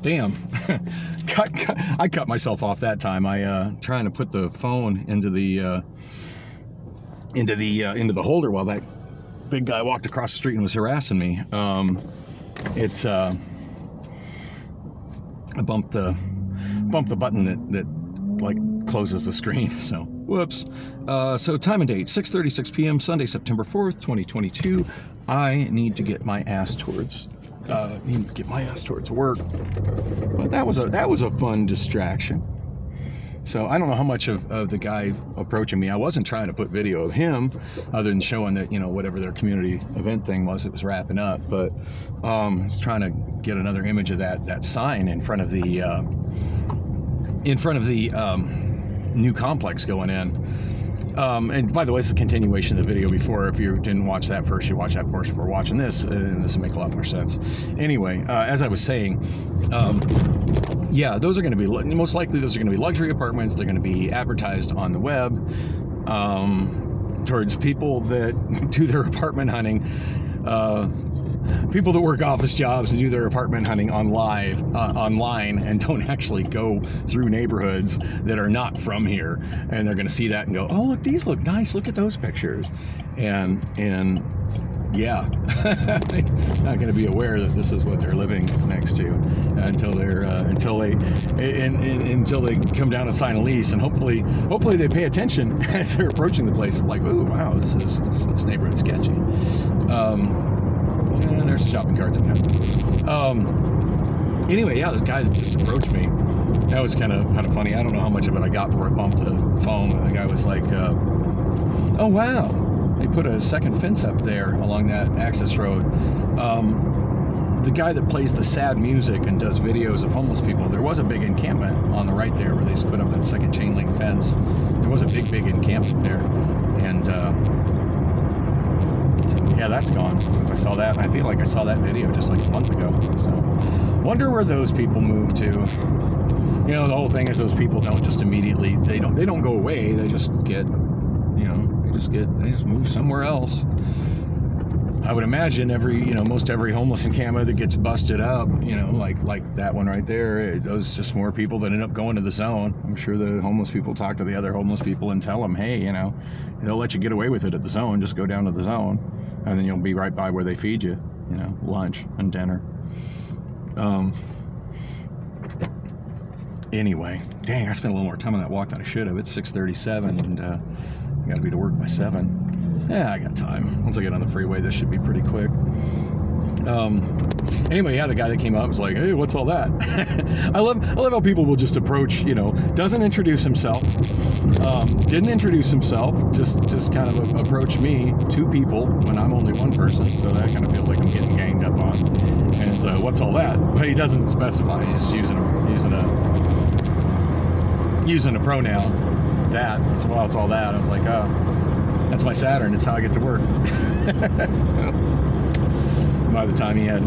damn. I cut myself off that time. I trying to put the phone into the holder while that big guy walked across the street and was harassing me. I bumped the button that like closes the screen. So whoops. So time and date 6:36 p.m. Sunday, September 4th, 2022. I need to get my ass towards work. But that was a fun distraction. So I don't know how much of the guy approaching me. I wasn't trying to put video of him, other than showing that, you know, whatever their community event thing was, it was wrapping up. But I was trying to get another image of that sign in front of the new complex going in. And by the way, it's a continuation of the video before. If you didn't watch that first, you watch that first before watching this, and this will make a lot more sense. Anyway, as I was saying, yeah, those are going to be, most likely those are going to be luxury apartments. They're going to be advertised on the web towards people that do their apartment hunting, people that work office jobs and do their apartment hunting online and don't actually go through neighborhoods that are not from here. And they're going to see that and go, oh, look, these look nice. Look at those pictures. And yeah, not going to be aware that this is what they're living next to until they come down and sign a lease, and hopefully they pay attention as they're approaching the place. Of like, oh wow, this neighborhood's sketchy. And there's shopping carts again. Anyway, yeah, this guy just approached me. That was kind of funny. I don't know how much of it I got before I bumped the phone. And the guy was like, "Oh wow." They put a second fence up there along that access road. The guy that plays the sad music and does videos of homeless people, there was a big encampment on the right there where they just put up that second chain link fence. There was a big encampment there. And yeah, that's gone since I saw that. I feel like I saw that video just like a month ago. So wonder where those people move to. You know, the whole thing is those people don't just immediately, they don't go away. They just get, they just move somewhere else. I would imagine most every homeless encampment that gets busted up, like that one right there, those just more people that end up going to the zone. I'm sure the homeless people talk to the other homeless people and tell them, hey, they'll let you get away with it at the zone. Just go down to the zone, and then you'll be right by where they feed you, lunch and dinner. Anyway, dang, I spent a little more time on that walk than I should have. It's 6:37, and I got to be to work by 7. Yeah, I got time. Once I get on the freeway, this should be pretty quick. Anyway, yeah, the guy that came up was like, hey, what's all that? I love how people will just approach, doesn't introduce himself, didn't introduce himself, just kind of approach me, 2 people, when I'm only 1 person, so that kind of feels like I'm getting ganged up on. And so, what's all that? But he doesn't specify. He's using a pronoun, that. So, well, it's all that. I was like, oh, that's my Saturn. It's how I get to work. By the time he had,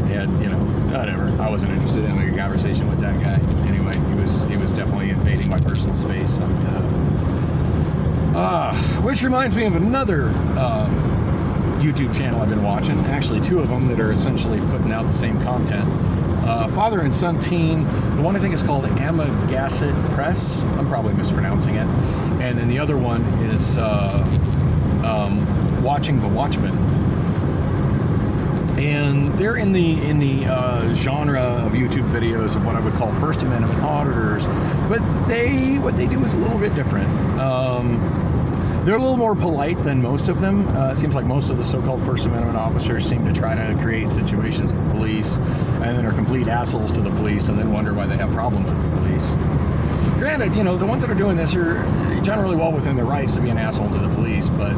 whatever. I wasn't interested in having a conversation with that guy. Anyway, he was definitely invading my personal space. And, which reminds me of another YouTube channel I've been watching. Actually, 2 of them that are essentially putting out the same content. Father and Son Teen. The one I think is called Amagaset Press. I'm probably mispronouncing it. And then the other one is Watching the Watchmen. And they're in the genre of YouTube videos of what I would call First Amendment auditors, but what they do is a little bit different. They're a little more polite than most of them. It seems like most of the so-called First Amendment officers seem to try to create situations with the police, and then are complete assholes to the police, and then wonder why they have problems with the police. Granted, the ones that are doing this are generally well within their rights to be an asshole to the police, but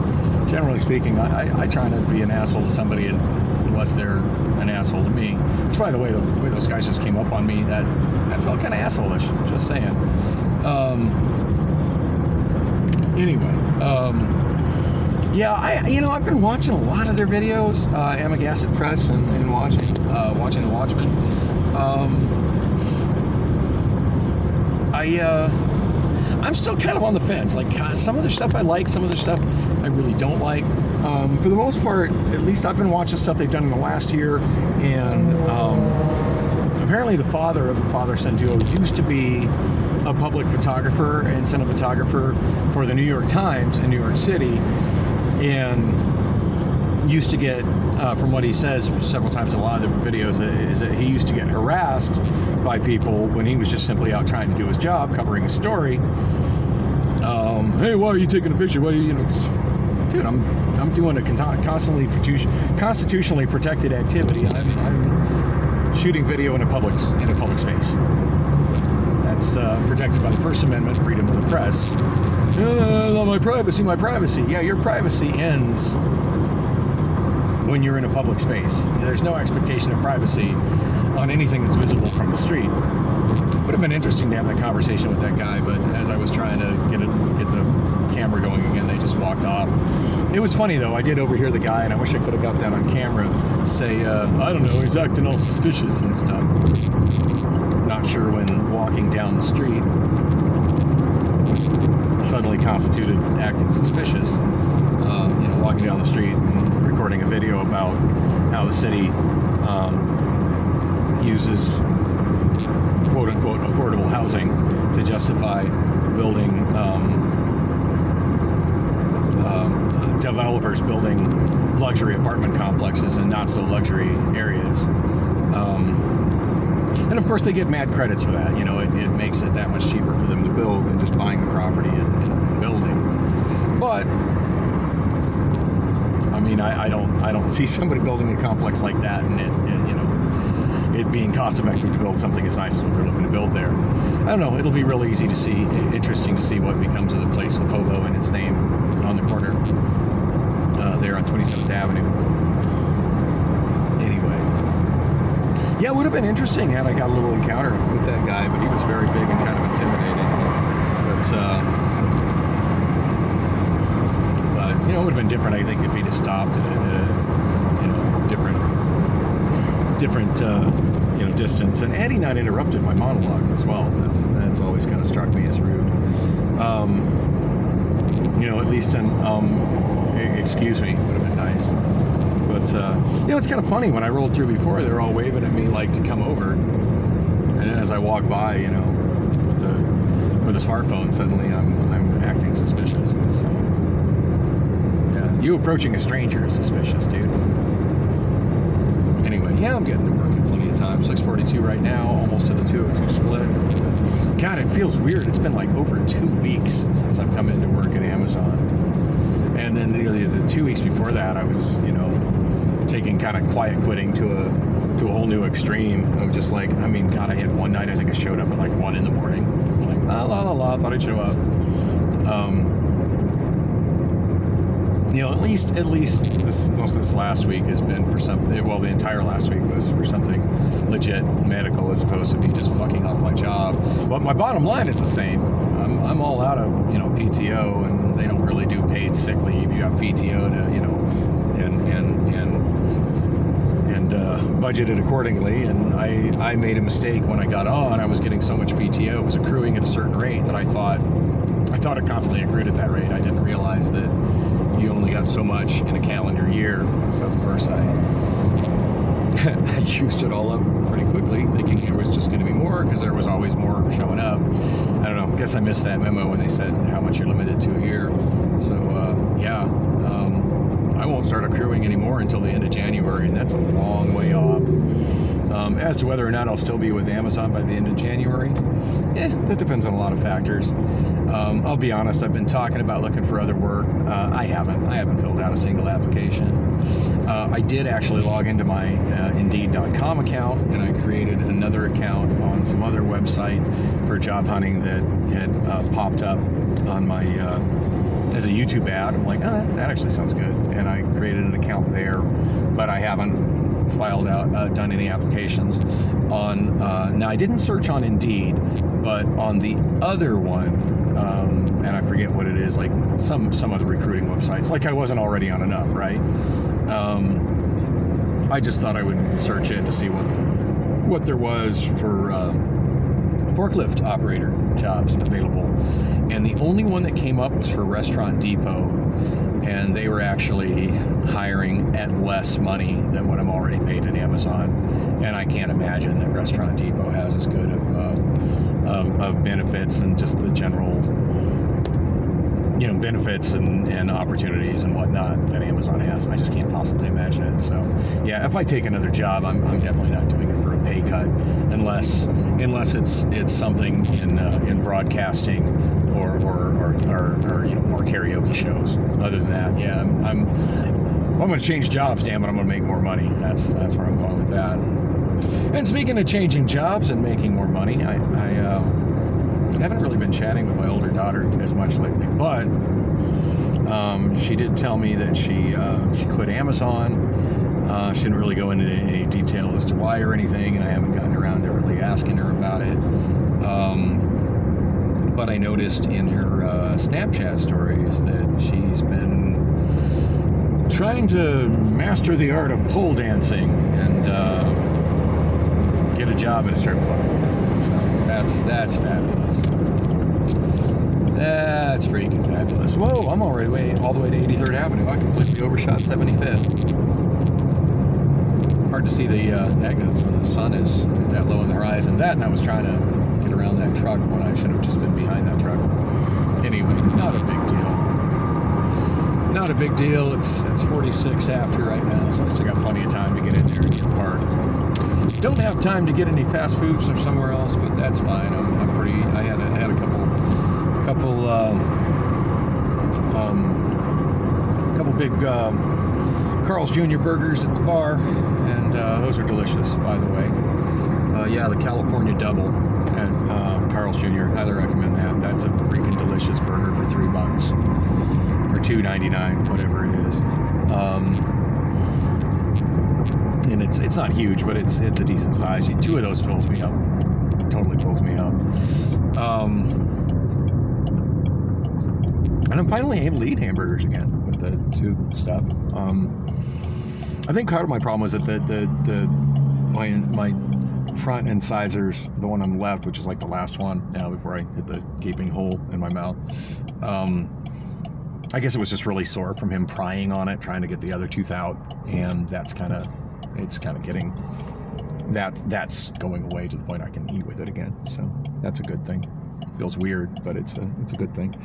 generally speaking, I try not to be an asshole to somebody unless they're an asshole to me. Which, by the way those guys just came up on me, that felt kind of asshole-ish, just saying. Anyway, yeah, I've been watching a lot of their videos, Amagaset Press and watching the Watchmen. I'm still kind of on the fence. Like, some of the stuff I like, some of the stuff I really don't like. For the most part, at least I've been watching stuff they've done in the last year, and apparently apparently the father of the father-son duo used to be a public photographer and cinematographer for the New York Times in New York City, and used to get, from what he says several times in a lot of the videos, is that he used to get harassed by people when he was just simply out trying to do his job, covering a story. Hey, why are you taking a picture? Why are you, dude, I'm doing a constitutionally protected activity. I'm shooting video in a public space. That's protected by the First Amendment, freedom of the press. My privacy. Yeah, your privacy ends when you're in a public space. There's no expectation of privacy on anything that's visible from the street. Would have been interesting to have that conversation with that guy, but as I was trying to get the camera going again, they just walked off. It was funny though, I did overhear the guy, and I wish I could have got that on camera, say, I don't know, he's acting all suspicious and stuff. Not sure when walking down the street suddenly constituted acting suspicious. Walking down the street and recording a video about how the city uses quote-unquote affordable housing to justify building developers building luxury apartment complexes in not so luxury areas. And of course they get mad credits for that. It makes it that much cheaper for them to build than just buying the property and building. But I mean, I don't see somebody building a complex like that and it being cost effective to build something as nice as what they're looking to build there. I don't know. It'll be really interesting to see what becomes of the place with Hobo in its name on the corner there on 27th Avenue. Anyway, yeah, it would have been interesting had I got a little encounter with that guy, but he was very big and kind of intimidating. But it would have been different, I think, if he'd have stopped at a different distance, and Eddie not interrupted my monologue as well. That's always kind of struck me as rude. At least an excuse me would have been nice. But it's kind of funny, when I rolled through before, they were all waving at me like to come over, and then as I walk by, with a smartphone, suddenly I'm acting suspicious. So yeah, you approaching a stranger is suspicious, dude. Anyway, yeah, I'm getting to work in plenty of time. 6:42 right now, almost to the 2:02 split. God, it feels weird. It's been like over 2 weeks since I've come into work at Amazon. And then the 2 weeks before that, I was, taking kind of quiet quitting to a whole new extreme of just like, I had one night I think I showed up at like 1 a.m. It's like, I thought I'd show up. At least most of this last week has been for something. Well, the entire last week was for something legit medical, as opposed to me just fucking off my job. But my bottom line is the same. I'm all out of PTO, and they don't really do paid sick leave. You have PTO to and budget it accordingly. And I made a mistake when I got on. I was getting so much PTO, it was accruing at a certain rate that I thought it constantly accrued at that rate. I didn't realize that you only got so much in a calendar year. So of course I used it all up pretty quickly, thinking there was just going to be more, because there was always more showing up. I don't know, I guess I missed that memo when they said how much you're limited to a year. So I won't start accruing anymore until the end of January, and that's a long way off. As to whether or not I'll still be with Amazon by the end of January, that depends on a lot of factors. I'll be honest, I've been talking about looking for other work. I haven't filled out a single application. I did actually log into my Indeed.com account, and I created another account on some other website for job hunting that had popped up on my as a YouTube ad. I'm like, that actually sounds good, and I created an account there, but I haven't done any applications on. Now, I didn't search on Indeed, but on the other one, and I forget what it is, like some other recruiting websites. Like I wasn't already on enough, right? I just thought I would search it to see what there was for forklift operator jobs available, and the only one that came up was for Restaurant Depot, and they were actually hiring at less money than what I'm already paid at Amazon. and I can't imagine that Restaurant Depot has as good of benefits and just the general, benefits and opportunities and whatnot that Amazon has. I just can't possibly imagine it. So, yeah, if I take another job, I'm definitely not doing it for a pay cut, unless it's something in broadcasting or more karaoke shows. Other than that, yeah, I'm going to change jobs. Damn it, I'm going to make more money. That's where I'm going with that. And speaking of changing jobs and making more money, I haven't really been chatting with my older daughter as much lately, but she did tell me that she quit Amazon. She didn't really go into any detail as to why or anything, and I haven't gotten around to really asking her about it. But I noticed in her Snapchat stories that she's been trying to master the art of pole dancing and get a job at a strip club. So that's fabulous. That's freaking fabulous. Whoa, I'm already all the way to 83rd Avenue. I completely overshot 75th. Hard to see the exits when the sun is that low on the horizon. That, and I was trying to get around that truck when I should have just been behind that truck. Anyway, not a big deal. Not a big deal. It's 46 after right now, so I still got plenty of time to get in there and get parked. Don't have time to get any fast foods from somewhere else, but that's fine. I'm pretty. I had a couple big Carl's Jr. burgers at the bar, and those are delicious, by the way. Yeah, the California Double at Carl's Jr. Highly recommend that. That's a freaking delicious burger for $3 or $2.99, whatever it is. And it's not huge, but it's a decent size. Two of those fills me up. Totally fills me up. And I'm finally able to eat hamburgers again with the tube stuff. I think part of my problem was that my front incisors, the one on the left, which is like the last one now before I hit the gaping hole in my mouth, I guess it was just really sore from him prying on it, trying to get the other tooth out, and that's kind of getting that's going away to the point I can eat with it again. So that's a good thing. It feels weird, but it's a good thing.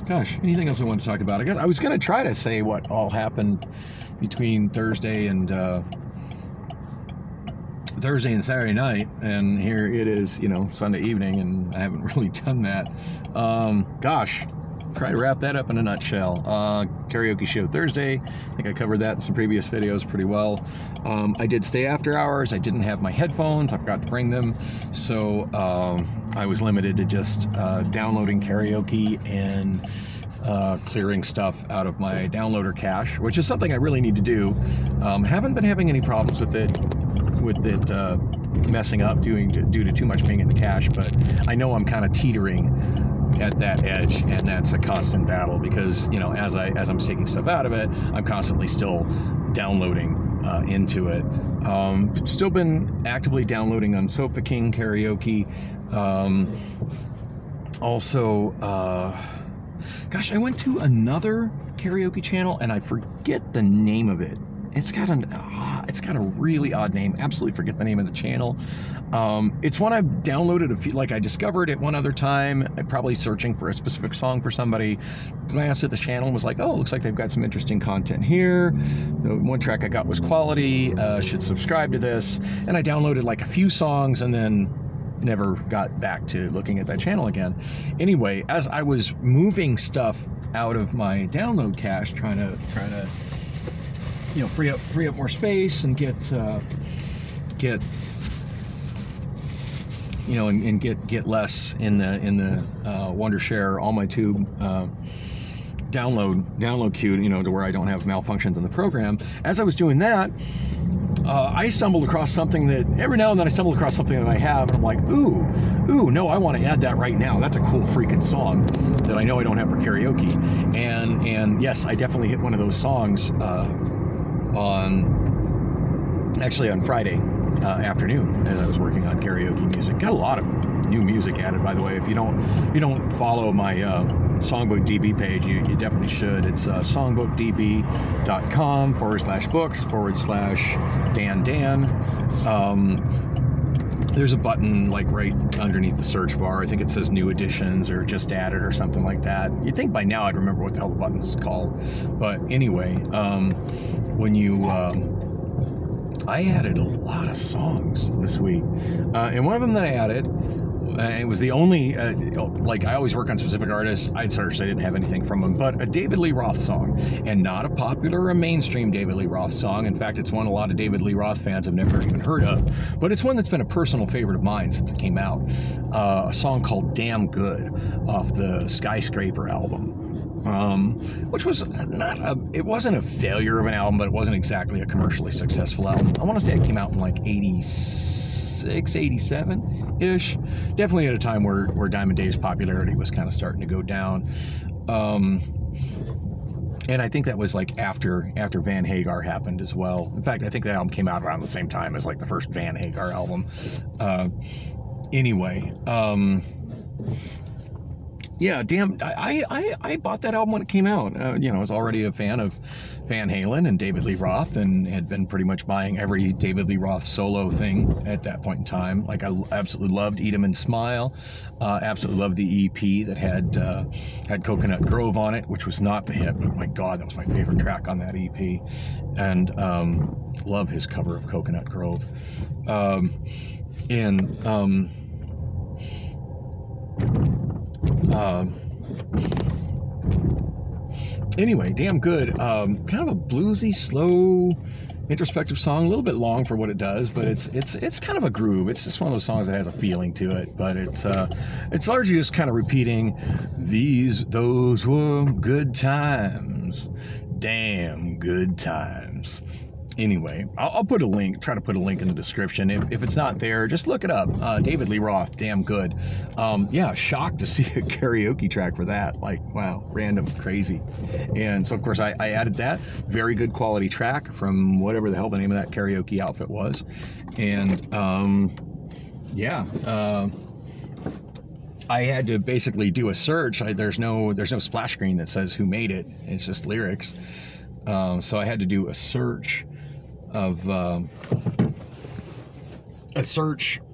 Gosh, anything else I want to talk about? I guess I was going to try to say what all happened between Thursday and Saturday night, and here it is, Sunday evening, and I haven't really done that. Gosh, try to wrap that up in a nutshell. Karaoke show Thursday. I think I covered that in some previous videos pretty well. I did stay after hours. I didn't have my headphones. I forgot to bring them, so I was limited to just downloading karaoke and clearing stuff out of my downloader cache, which is something I really need to do. Haven't been having any problems with it messing up due to too much being in the cache, but I know I'm kind of teetering at that edge, and that's a constant battle because as I'm taking stuff out of it, I'm constantly still downloading into it. Still been actively downloading on Sofa King karaoke. Also, gosh, I went to another karaoke channel and I forget the name of it. It's got a really odd name. Absolutely forget the name of the channel. It's one I've downloaded I discovered it one other time. I'm probably searching for a specific song for somebody. Glanced at the channel and was like, oh, looks like they've got some interesting content here. The one track I got was quality. Should subscribe to this. And I downloaded like a few songs and then never got back to looking at that channel again. Anyway, as I was moving stuff out of my download cache, trying to free up more space and get less in the Wondershare All My Tube download queue, to where I don't have malfunctions in the program. As I was doing that, I stumbled across something that every now and then I have, and I'm like, ooh, no, I want to add that right now. That's a cool freaking song that I know I don't have for karaoke. And yes, I definitely hit one of those songs on Friday afternoon as I was working on karaoke music. Got a lot of new music added, by the way. If you don't follow my Songbook DB page, you definitely should. It's songbookdb.com/books/Dan. There's a button like right underneath the search bar. I think it says new editions or just added or something like that. You'd think by now I'd remember what the hell the button's called. But anyway, when you I added a lot of songs this week, and one of them that I added, it was the only, like I always work on specific artists. I'd searched, I didn't have anything from them, but a David Lee Roth song, and not a popular or mainstream David Lee Roth song. In fact, it's one a lot of David Lee Roth fans have never even heard of, but it's one that's been a personal favorite of mine since it came out. A song called Damn Good off the Skyscraper album. Which was it wasn't a failure of an album, but it wasn't exactly a commercially successful album. I want to say it came out in like 86, 87-ish. Definitely at a time where Diamond Dave's popularity was kind of starting to go down. And I think that was like after Van Hagar happened as well. In fact, I think that album came out around the same time as like the first Van Hagar album. Anyway, yeah, damn, I bought that album when it came out. I was already a fan of Van Halen and David Lee Roth, and had been pretty much buying every David Lee Roth solo thing at that point in time. Like, I absolutely loved Eat 'Em and Smile. Absolutely loved the EP that had Coconut Grove on it, which was not the hit, but my God, that was my favorite track on that EP. And love his cover of Coconut Grove. Anyway, Damn Good, kind of a bluesy, slow, introspective song, a little bit long for what it does, but it's kind of a groove. It's just one of those songs that has a feeling to it, but it's largely just kind of repeating those were good times, damn good times. Anyway, I'll put a link, try to put a link in the description. If it's not there, just look it up. David Lee Roth, Damn Good. Yeah, shocked to see a karaoke track for that. Like, wow, random, crazy. And so, of course, I added that. Very good quality track from whatever the hell the name of that karaoke outfit was. And, yeah, I had to basically do a search. There's no splash screen that says who made it. It's just lyrics. So I had to do a search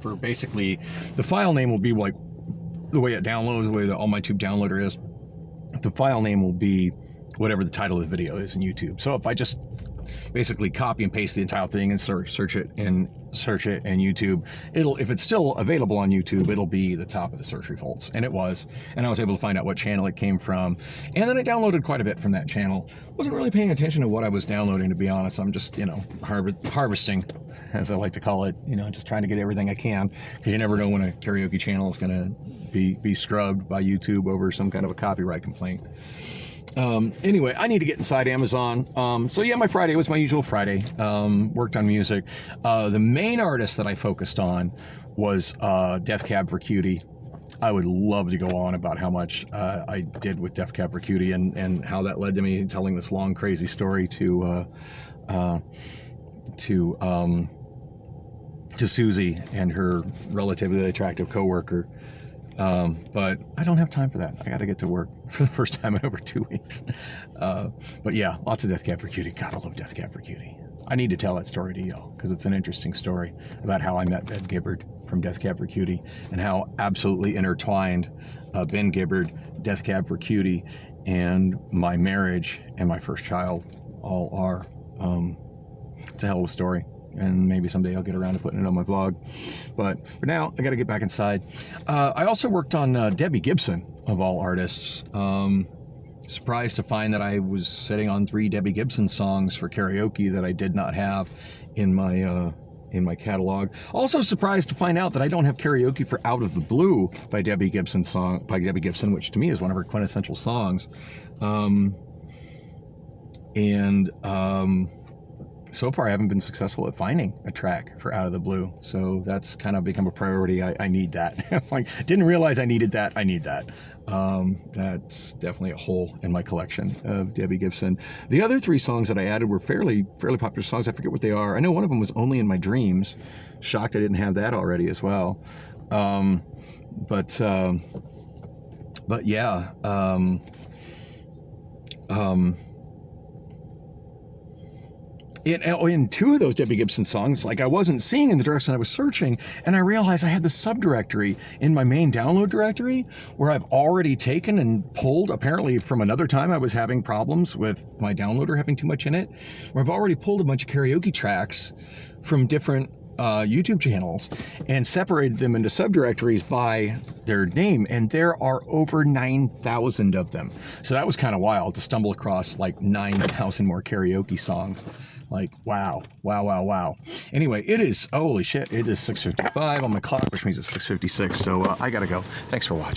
for basically the file name will be like the way it downloads, the way the All My Tube downloader is. The file name will be whatever the title of the video is in YouTube. So if I just basically copy and paste the entire thing and search it in YouTube, if it's still available on YouTube, it'll be the top of the search results. And it was, and I was able to find out what channel it came from. And then I downloaded quite a bit from that channel. Wasn't really paying attention to what I was downloading, to be honest. I'm just, harvesting, as I like to call it, just trying to get everything I can, because you never know when a karaoke channel is going to be scrubbed by YouTube over some kind of a copyright complaint. Anyway, I need to get inside Amazon. So yeah, my Friday was my usual Friday. Worked on music. The main artist that I focused on was Death Cab for Cutie. I would love to go on about how much I did with Death Cab for Cutie, and how that led to me telling this long, crazy story to Susie and her relatively attractive coworker. But I don't have time for that. I got to get to work for the first time in over 2 weeks. But yeah, lots of Death Cab for Cutie. God, I love Death Cab for Cutie. I need to tell that story to y'all, because it's an interesting story about how I met Ben Gibbard from Death Cab for Cutie, and how absolutely intertwined Ben Gibbard, Death Cab for Cutie, and my marriage and my first child all are. It's a hell of a story. And maybe someday I'll get around to putting it on my vlog. But for now, I got to get back inside. I also worked on Debbie Gibson, of all artists. Surprised to find that I was sitting on 3 Debbie Gibson songs for karaoke that I did not have in my catalog. Also surprised to find out that I don't have karaoke for Out of the Blue by Debbie Gibson, which to me is one of her quintessential songs. So far, I haven't been successful at finding a track for Out of the Blue, so that's kind of become a priority. I need that. Like, didn't realize I needed that. I need that. That's definitely a hole in my collection of Debbie Gibson. The other 3 songs that I added were fairly popular songs. I forget what they are. I know one of them was Only in My Dreams. Shocked I didn't have that already as well. But yeah. In two of those Debbie Gibson songs, like I wasn't seeing in the direction I was searching, and I realized I had the subdirectory in my main download directory where I've already taken and pulled, apparently from another time I was having problems with my downloader having too much in it, where I've already pulled a bunch of karaoke tracks from different YouTube channels and separated them into subdirectories by their name, and there are over 9,000 of them. So that was kind of wild to stumble across like 9,000 more karaoke songs. Like, wow. Anyway, it is, holy shit, it is 6:55 on the clock, which means it's 6:56. So I gotta go. Thanks for watching.